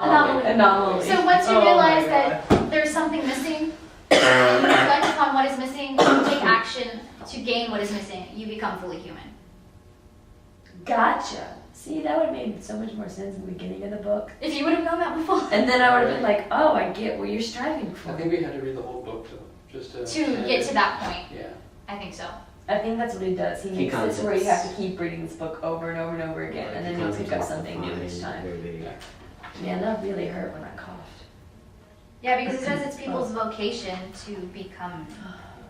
Anomaly. So once you realize that there's something missing, you reflect upon what is missing, you take action to gain what is missing, you become fully human. Gotcha. See, that would have made so much more sense in the beginning of the book. If you would have known that before. And then I would have been like, oh, I get what you're striving for. I think we had to read the whole book just to get to that point. Yeah. I think so. I think that's what he does. He makes this where you have to keep reading this book over and over and over again, and then you'll pick up something new each time. Man, that really hurt when I coughed. Yeah, because it says it's people's vocation to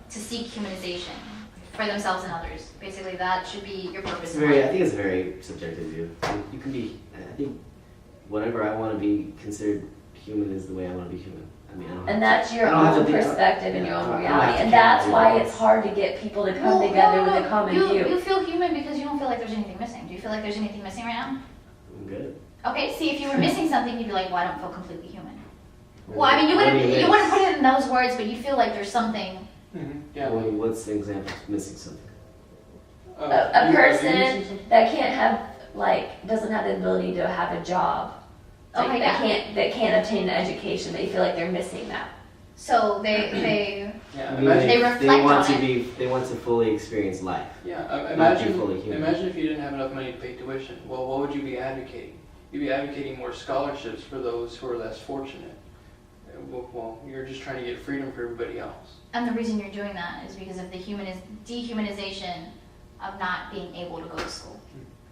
seek humanization for themselves and others. Basically, that should be your purpose. I think it's a very subjective view. You can be, I think, whatever I want to be considered human is the way I want to be human. I mean, and that's your own perspective and your own reality. And that's why it's hard to get people to come together with a common view. You feel human because you don't feel like there's anything missing. Do you feel like there's anything missing right now? I'm good. Okay, see, if you were missing something, you'd be like, well, I don't feel completely human. Well, I mean, you wouldn't put it in those words, but you feel like there's something. Mm-hmm. Yeah. Well, what's the example of missing something? A person that doesn't have the ability to have a job. Like, that can't obtain the education. They feel like they're missing that. So they reflect on it. They want to fully experience life. Yeah, imagine if you didn't have enough money to pay tuition. Well, what would you be advocating? You'd be advocating more scholarships for those who are less fortunate. Well, you're just trying to get freedom for everybody else. And the reason you're doing that is because of the dehumanization of not being able to go to school.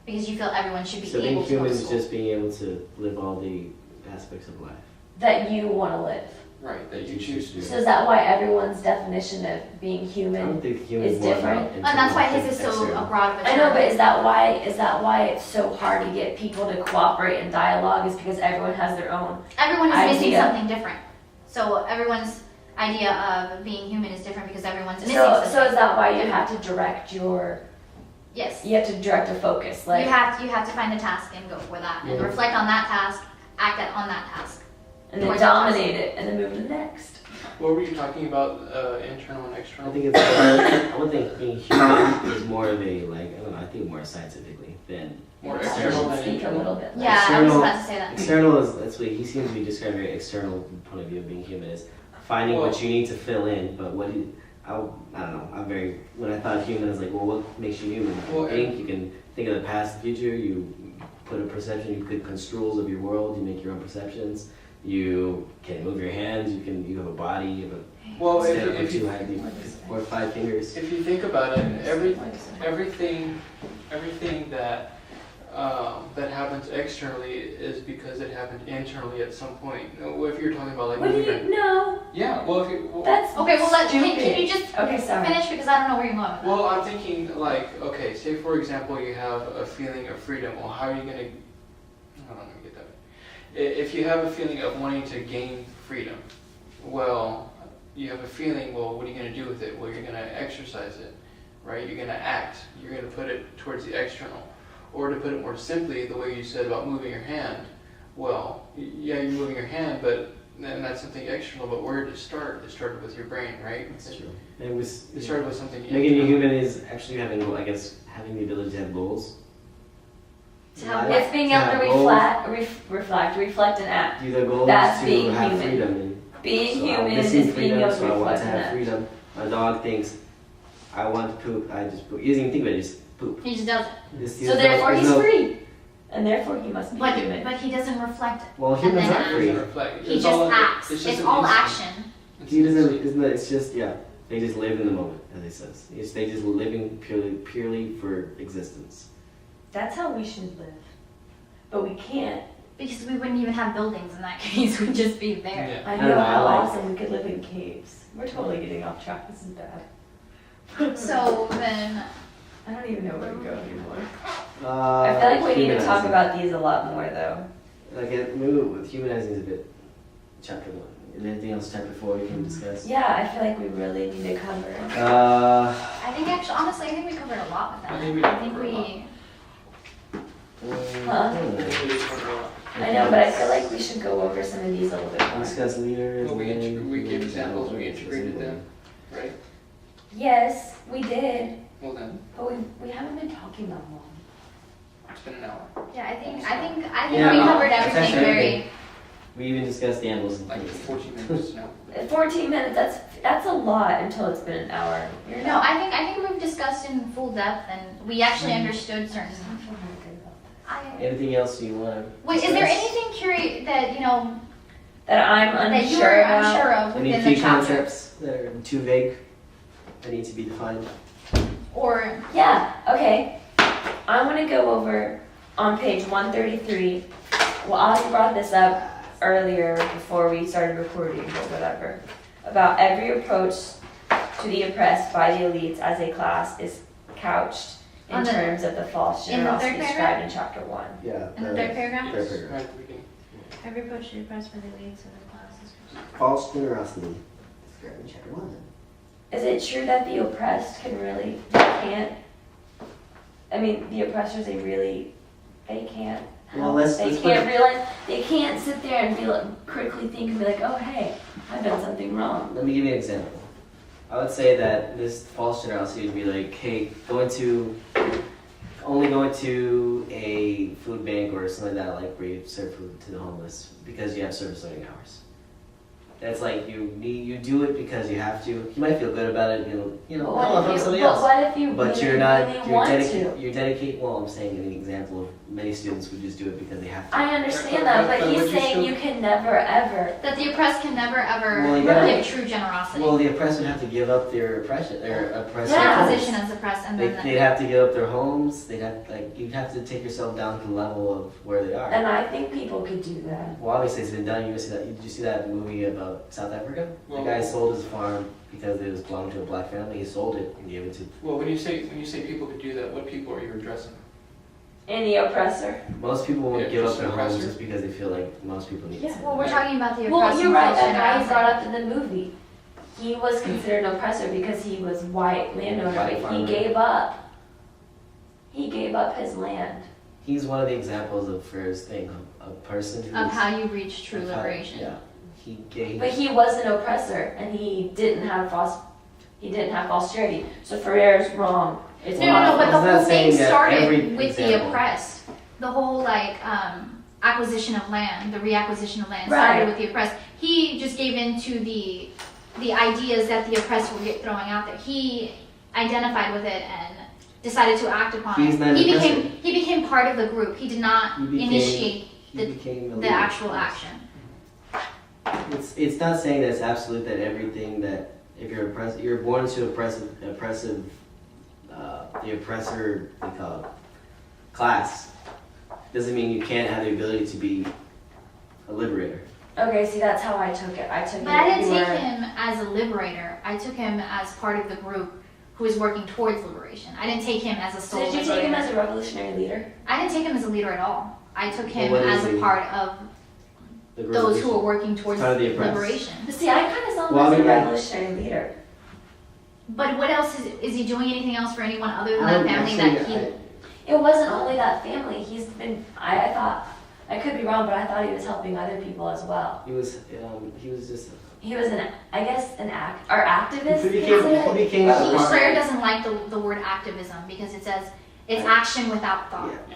Because you feel everyone should be able to go to school. So being human is just being able to live all the aspects of life. That you want to live. Right, that you choose to. So is that why everyone's definition of being human is different? And that's why his is so broad of a term. I know, but is that why it's so hard to get people to cooperate and dialogue is because everyone has their own Everyone is missing something different. So everyone's idea of being human is different because everyone's missing something. So is that why you have to direct your... Yes. You have to direct your focus. Like you have to find the task and go for that. And reflect on that task, act on that task. And then dominate it, and then move to the next. What were you talking about, internal and external? I think I would think being human is more of a, I think more scientifically than... More external than internal. A little bit. Yeah, I was about to say that. External that's what he seems to be describing, very external point of view of being human is finding what you need to fill in, but what I don't know, when I thought human, I was like, well, what makes you human? You can think of the past and future, you put a perception, you put construals of your world, you make your own perceptions. You can move your hands. You have a body. You have if you have 4 or 5 fingers. If you think about it, everything that that happens externally is because it happened internally at some point. If you're talking about what do you know? Yeah. Well, if you, that's okay. Well, can you just finish because I don't know where you're going with that. Well, I'm thinking say for example, you have a feeling of freedom. Well, how are you gonna? Hold on, let me get that. If you have a feeling of wanting to gain freedom, well, you have a feeling, well, what are you going to do with it? Well, you're going to exercise it, right? You're going to act. You're going to put it towards the external. Or to put it more simply, the way you said about moving your hand, well, yeah, you're moving your hand, but then that's something external, but where did it start? It started with your brain, right? That's true. It started with something making you human is actually having the ability to have goals. It's being able to reflect and act. The goal That's is being to have human. freedom. Being human is being able to reflect and act. Freedom. My dog thinks, I want to poop, I just poop. He doesn't even think about it, just poop. He just does it. So therefore he's free. And therefore he must be human. But he doesn't reflect it. Well, humans are free. He just acts. It's all action. He doesn't, it's just, they just live in the moment, as he says. They just living purely for existence. That's how we should live. But we can't. Because we wouldn't even have buildings in that case. We'd just be there. Yeah. I know how awesome we could live in caves. We're totally getting off track. This is bad. So then... I don't even know where to go anymore. I feel like we need to talk about these a lot more, though. Maybe with humanizing is a bit chapter 1. Is there anything else chapter 4 we can discuss? Yeah, I feel like we really need to cover. I think honestly, I think we covered a lot with that. I think we I know, but I feel like we should go over some of these a little bit more. Discuss leaders. Well, we gave examples, we integrated them, right? Yes, we did. Well then. But we haven't been talking that long. It's been an hour. Yeah, I think we covered everything very We even discussed the animals. Like 14 minutes now. 14 minutes, that's a lot until it's been an hour. You're No, not. I think we've discussed in full depth and we actually understood certain. Anything else you want to? Wait, is there anything curious that you know That I'm that unsure you're about. unsure of Any within key the chapter? concepts that are too vague that need to be defined? Or Yeah, okay. I'm gonna go over on page 133. Well, I brought this up earlier before we started recording or whatever. About every approach to the oppressed by the elites as a class is couched in On the- terms of the false in the third generosity described paragraph? in chapter 1. Yeah. in the third paragraph? Third paragraph. Right at the beginning. Every approach to the oppressed by the elites of the classes. False generosity. Described in chapter 1 then. Is it true that the oppressed can really, they can't, I mean, the oppressors, they can't Well, help. let's They put can't it- realize, they can't sit there and be like, critically think and be like, oh, hey, I've done something wrong. Let me give you an example. I would say that this false generosity would be like, hey, only going to a food bank or something like that, like where you serve food to the homeless because you have service learning hours. That's like you do it because you have to. You might feel good about it, But help what if somebody you, but else. what if you But really, you're not, really want to? you're dedicate. Well, I'm saying an example of many students would just do it because they have to. I understand that, but But he's would you saying still- you can never, ever. That the oppressed can never ever Well, you gotta- give true generosity. Well, the oppressed would have to give up their oppression, their oppressive Their Yeah. position as oppressed and then They'd have to give up their homes. They'd have you'd have to take yourself down to the level of where they are. And I think people could do that. Well, obviously it's been done. Did you see that movie about South Africa? Well- The guy sold his farm because it was belonging to a black family. He sold it and gave it to Well, when you say people could do that, what people are you addressing? Any oppressor. most people won't Yeah, give just up their the homes oppressor. just because they feel like most people need Yeah, to. well, we're talking about the Well, oppressed. you're right, and that guy false you brought up in the movie. He was considered an oppressor because he was white landowner, White but he farmer. gave up. He gave up his land. He's one of the examples of first thing a person who's of how you reach true of how- liberation. Yeah, he gave. But he was an oppressor, and he didn't have false charity. So Ferrer's wrong. It's No, but I the was not whole thing saying that started every with the example- oppressed. The whole acquisition of land, the reacquisition of land Right. started with the oppressed. He just gave in to the ideas that the oppressed were throwing out there. He identified with it and decided to act upon He's it. not an oppressor. He became part of the group. He did not He became- initiate He became a the leader. actual action. It's not saying that it's absolute that everything that if you're born into the oppressor what do you call it, class doesn't mean you can't have the ability to be a liberator. Okay, see, that's how I took it. I took But I it. didn't you take were- him as a liberator. I took him as part of the group who is working towards liberation. I didn't take him as a So sole did you take him liberator. as a revolutionary leader? I didn't take him as a leader at all. I took him Well, what as is a he? part of The those who are working towards Part of the oppressed. liberation. But see, I kind of saw him Well, I as a mean, like- revolutionary leader. But what else is he doing anything else for anyone other than I that don't family actually- that he? It wasn't only that family. He's been. I thought. I could be wrong, but I thought he was helping other people as well. He was just He was an activist. He became- considered? he became- Well, Well, Schreier doesn't like the word activism because it says it's action without thought. yeah.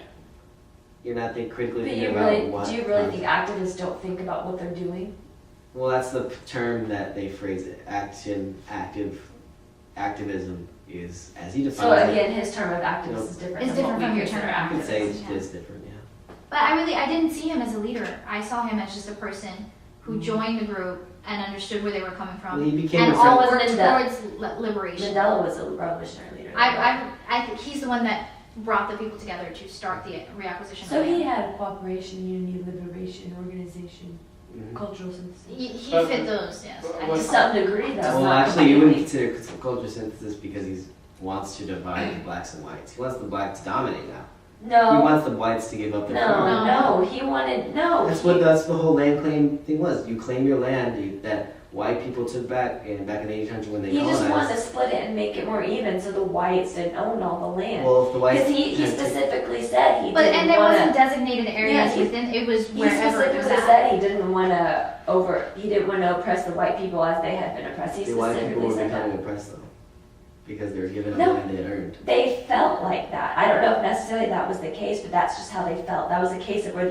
You're not critically But thinking you about really, what. do you really think activists don't think about what they're doing? Well, that's the term that they phrase it. Activism is as he defines So it. again, his term of activist is different. It's than what different we from your consider term. You could say activists. it is different, yeah. But I didn't see him as a leader. I saw him as just a person who joined the group and understood where they were coming from. Well, he became And a all friend- worked Mandela. towards liberation. Mandela was a revolutionary leader. I think he's the one that brought the people together to start the reacquisition. So of he land. had cooperation, unity, liberation, organization, Mhm. cultural synthesis. He But- fit those, yes. but I what- To just- some degree, though. Well, not actually, you wouldn't completely. consider culture synthesis because he wants to divide the blacks and whites. He wants the blacks to dominate now. He No, wants the whites to give up their farm. no, he wanted, no. That's the whole land claim thing was. You claim your land that white people took back in the 1800s when they He just wanted to colonized. split it and make it more even so the whites didn't own all the land. Well, if the whites Because he had to- specifically said he But didn't and there want wasn't to. designated areas Yeah, he- within. It was He wherever it was specifically at. said he didn't want to he didn't want to oppress the white people as they had been oppressed. He the white people specifically were said becoming that. oppressed though, because they were given No. the land they had earned. They felt like that. I don't know if necessarily that was the case, but that's just how they felt. That was a case of where